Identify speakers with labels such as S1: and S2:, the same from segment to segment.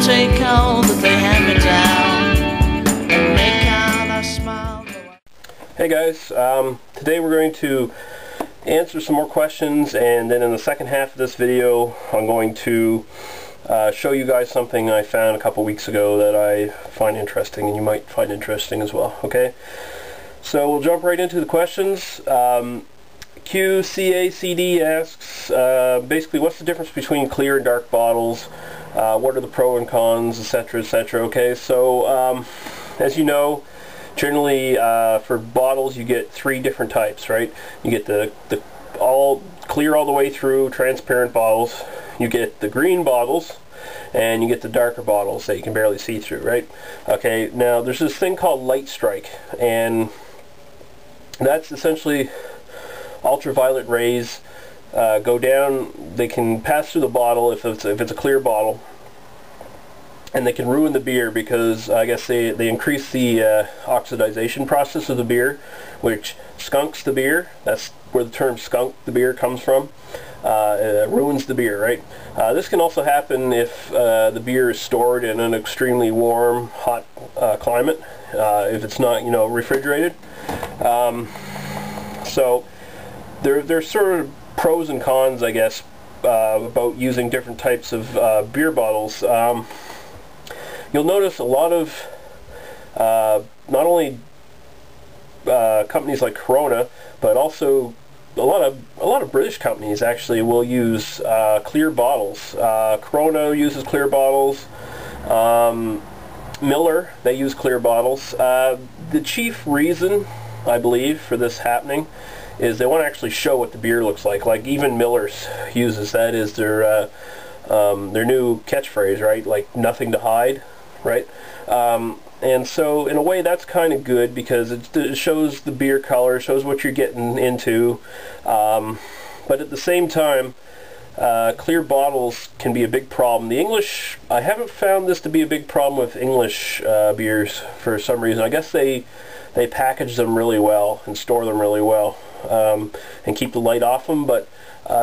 S1: take all that they hand me down and make out I smile.
S2: Hey guys, today we're going to answer some more questions, and then in the second half of this video I'm going to show you guys something I found a couple weeks ago that I find interesting and you might find interesting as well. Okay, so we'll jump right into the questions. QCACD asks basically, what's the difference between clear and dark bottles? What are the pros and cons, etc., etc. Okay, so as you know, generally for bottles you get three different types, right? You get the all clear all the way through transparent bottles, you get the green bottles, and you get the darker bottles that you can barely see through, right? Okay, now there's this thing called light strike, and that's essentially ultraviolet rays go down. They can pass through the bottle if it's a clear bottle, and they can ruin the beer because I guess they increase the oxidization process of the beer, which skunks the beer. That's where the term skunk the beer comes from. It ruins the beer, right? This can also happen if the beer is stored in an extremely warm, hot climate, if it's not, you know, refrigerated. So there's sort of pros and cons, I guess, about using different types of beer bottles. You'll notice a lot of not only companies like Corona, but also a lot of British companies actually will use clear bottles. Corona uses clear bottles. Miller, they use clear bottles. The chief reason, I believe, for this happening is they want to actually show what the beer looks like. Like even Miller's uses that as their new catchphrase, right? Like nothing to hide, right? And so in a way that's kind of good because it shows the beer color, shows what you're getting into. But at the same time, clear bottles can be a big problem. The English, I haven't found this to be a big problem with English beers for some reason. I guess they package them really well and store them really well, and keep the light off them. But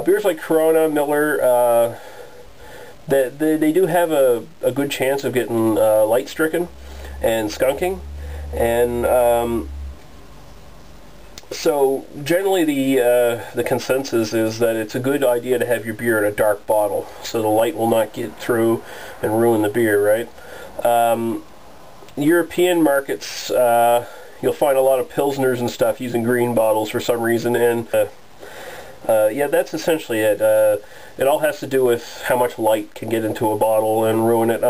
S2: beers like Corona, Miller, they do have a good chance of getting light stricken and skunking, and so generally the consensus is that it's a good idea to have your beer in a dark bottle so the light will not get through and ruin the beer, right? European markets, you'll find a lot of Pilsners and stuff using green bottles for some reason, and yeah, that's essentially it. It all has to do with how much light can get into a bottle and ruin it.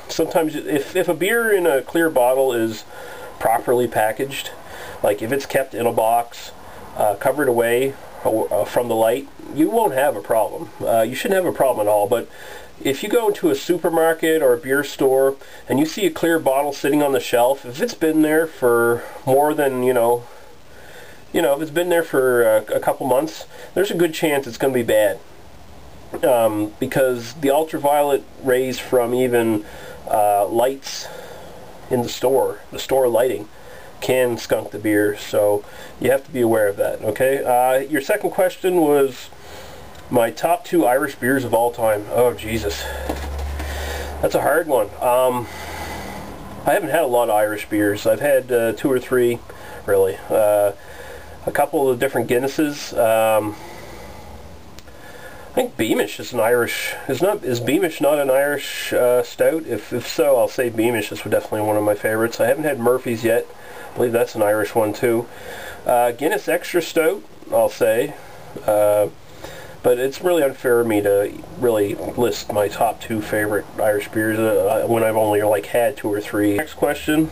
S2: Sometimes if a beer in a clear bottle is properly packaged, like if it's kept in a box, covered away from the light, you won't have a problem. You shouldn't have a problem at all. But if you go into a supermarket or a beer store and you see a clear bottle sitting on the shelf, if it's been there for more than, if it's been there for a couple months, there's a good chance it's going to be bad. Because the ultraviolet rays from even lights in the store lighting, can skunk the beer, so you have to be aware of that. Okay, your second question was my top 2 Irish beers of all time. Oh Jesus, that's a hard one. I haven't had a lot of Irish beers. I've had 2 or 3 really. A couple of different Guinnesses. I think Beamish is an Irish. Is Beamish not an Irish stout? If so, I'll say Beamish is definitely one of my favorites. I haven't had Murphy's yet. I believe that's an Irish one too. Guinness Extra Stout, I'll say. But it's really unfair of me to really list my top 2 favorite Irish beers when I've only like had 2 or 3. Next question.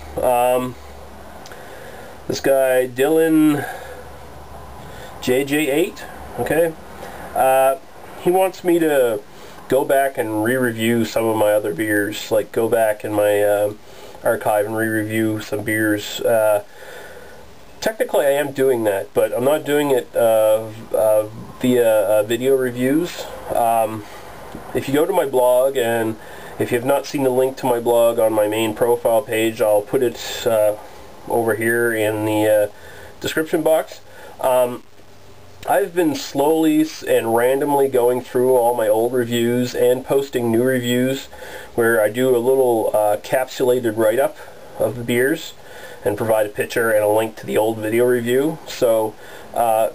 S2: This guy Dylan JJ8. Okay. He wants me to go back and re-review some of my other beers, like go back in my archive and re-review some beers. Technically I am doing that, but I'm not doing it via video reviews. If you go to my blog, and if you have not seen the link to my blog on my main profile page, I'll put it over here in the description box. I've been slowly and randomly going through all my old reviews and posting new reviews where I do a little capsulated write-up of the beers and provide a picture and a link to the old video review. So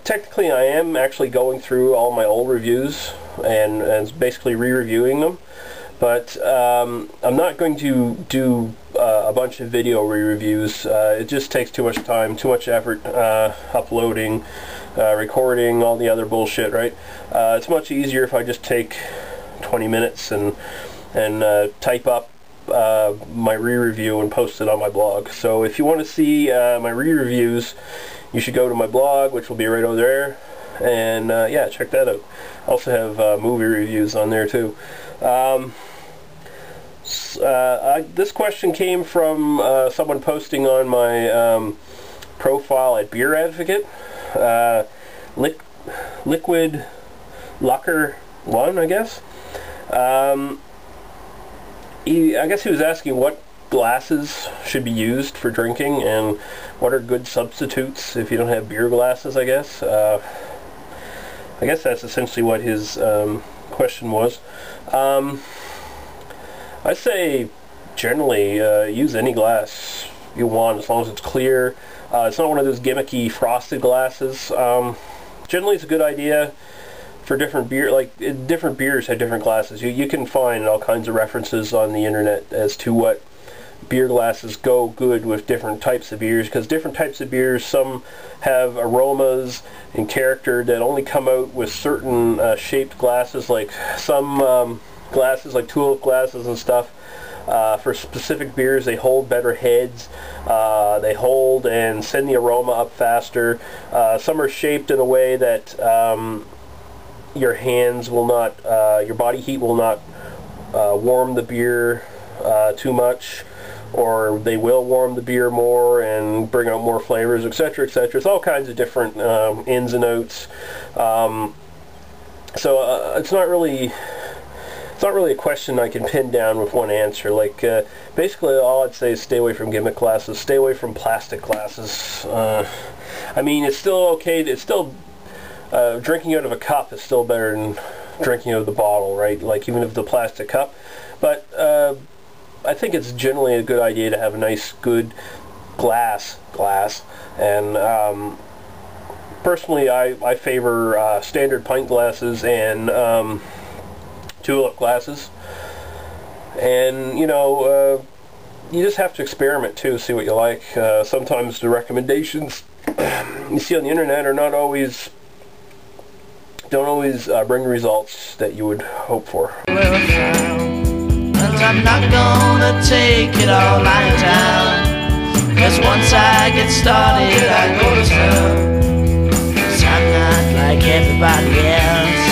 S2: technically I am actually going through all my old reviews and basically re-reviewing them, but I'm not going to do a bunch of video re-reviews. It just takes too much time, too much effort, uploading, recording, all the other bullshit, right? It's much easier if I just take 20 minutes and type up my re-review and post it on my blog. So if you want to see my re-reviews, you should go to my blog, which will be right over there, and yeah, check that out. I also have movie reviews on there too. This question came from someone posting on my profile at Beer Advocate. Liquid Locker 1, I guess. I guess he was asking what glasses should be used for drinking and what are good substitutes if you don't have beer glasses, I guess. I guess that's essentially what his question was. I say generally use any glass you want as long as it's clear. It's not one of those gimmicky frosted glasses. Generally it's a good idea for different beer, like different beers have different glasses. You can find all kinds of references on the internet as to what beer glasses go good with different types of beers, because different types of beers, some have aromas and character that only come out with certain shaped glasses, like some glasses like tulip glasses and stuff. For specific beers, they hold better heads, they hold and send the aroma up faster. Some are shaped in a way that your hands will not, your body heat will not warm the beer too much, or they will warm the beer more and bring out more flavors, etc., etc. It's all kinds of different ins and outs. So it's not really a question I can pin down with one answer. Like basically all I'd say is stay away from gimmick glasses, stay away from plastic glasses. I mean, it's still okay, it's still drinking out of a cup is still better than drinking out of the bottle, right? Like even if the plastic cup. But I think it's generally a good idea to have a nice, good glass. And personally, I favor standard pint glasses and tulip glasses. And you know, you just have to experiment too, see what you like. Sometimes the recommendations you see on the internet are not always, don't always bring results that you would hope for.
S1: I'm not gonna take it all lying down, 'cause once I get started I go to town. 'Cause I'm not like everybody else.